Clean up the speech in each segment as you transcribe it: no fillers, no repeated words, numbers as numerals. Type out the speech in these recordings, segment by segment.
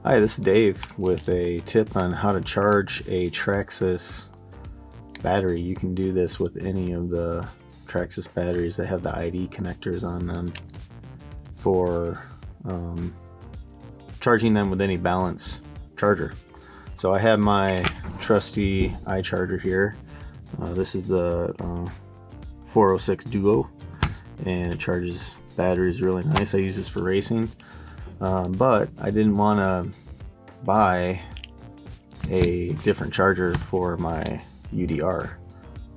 Hi, this is Dave with a tip on how to charge a Traxxas battery. You can do this with any of the Traxxas batteries that have the ID connectors on them for charging them with any balance charger. So I have my trusty iCharger here. This is the 406 Duo, and it charges batteries really nice. I use this for racing. But I didn't want to buy a different charger for my UDR.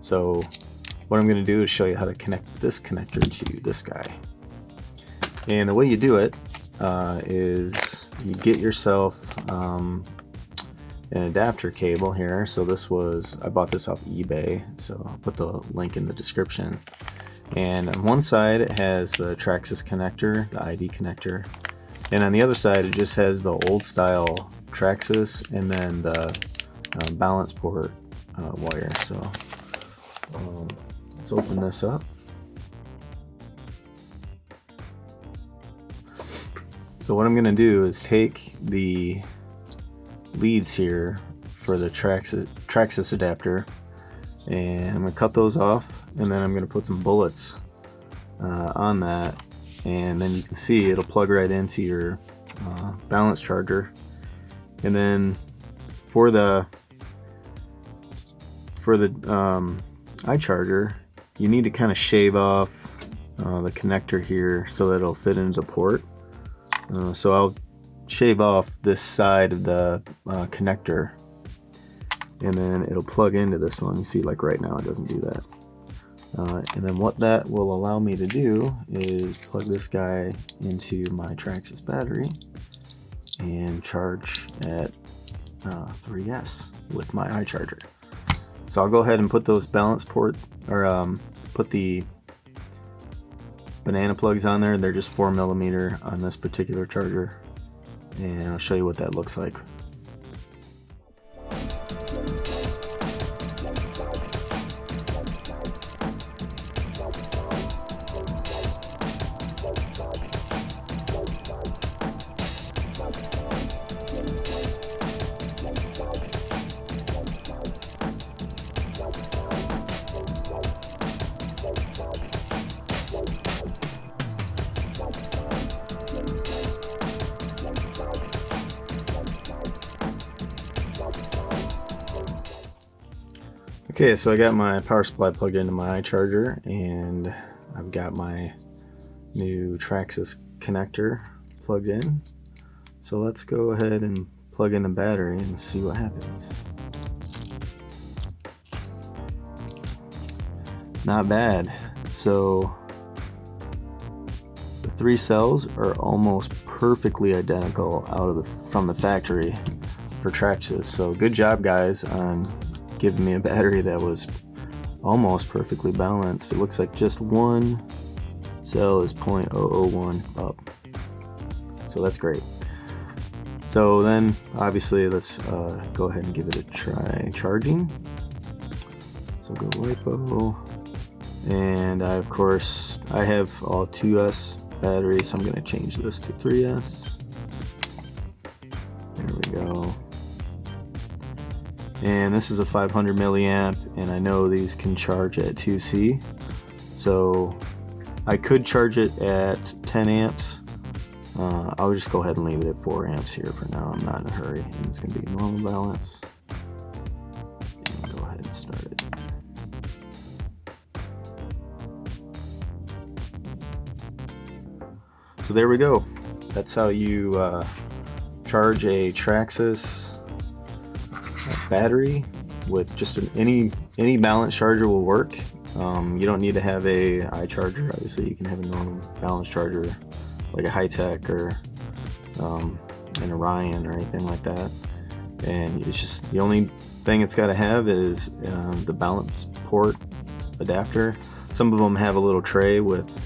So what I'm going to do is show you how to connect this connector to this guy. And the way you do it is you get yourself an adapter cable here. So I bought this off eBay, so I'll put the link in the description. And on one side it has the Traxxas connector, the ID connector. And on the other side, it just has the old style Traxxas and then the balance port wire. So let's open this up. So what I'm going to do is take the leads here for the Traxxas adapter, and I'm going to cut those off, and then I'm going to put some bullets on that. And then you can see it'll plug right into your balance charger. And then for the iCharger, you need to kind of shave off the connector here so that it'll fit into the port. So I'll shave off this side of the connector, and then it'll plug into this one. You see, like right now it doesn't do that. And then what that will allow me to do is plug this guy into my Traxxas battery and charge at 3S with my iCharger. So I'll go ahead and put those balance port, or put the banana plugs on there. They're just 4mm on this particular charger, and I'll show you what that looks like. Okay, so I got my power supply plugged into my iCharger, and I've got my new Traxxas connector plugged in. So let's go ahead and plug in the battery and see what happens. Not bad. So the 3 cells are almost perfectly identical from the factory for Traxxas. So good job, guys, on giving me a battery that was almost perfectly balanced. It looks like just one cell is 0.001 up, so that's great. So then obviously let's go ahead and give it a try charging. So go LiPo, and of course I have all 2S batteries, so I'm going to change this to 3S. There we go. And this is a 500 milliamp, and I know these can charge at 2C, so I could charge it at 10 amps. I'll just go ahead and leave it at 4 amps here for now. I'm not in a hurry, and it's going to be normal balance. And go ahead and start it. So there we go. That's how you charge a Traxxas battery with just any balance charger will work. You don't need to have a iCharger. Obviously you can have a normal balance charger like a High-Tech or an Orion or anything like that, and it's just the only thing it's got to have is the balance port adapter. Some of them have a little tray with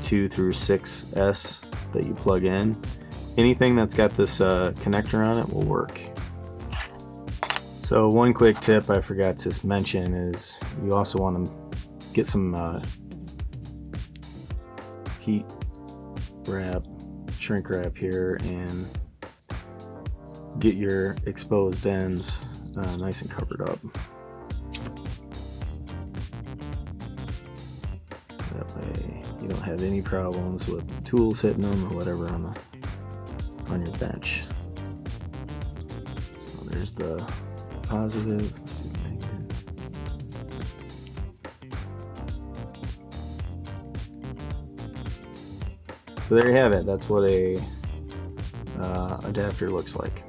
2 through 6S that you plug in. Anything that's got this connector on it will work. So one quick tip I forgot to mention is you also want to get some heat wrap, shrink wrap here, and get your exposed ends nice and covered up. That way you don't have any problems with tools hitting them or whatever on your bench. So there's the positive. Let's do the negative. So there you have it. That's what a adapter looks like.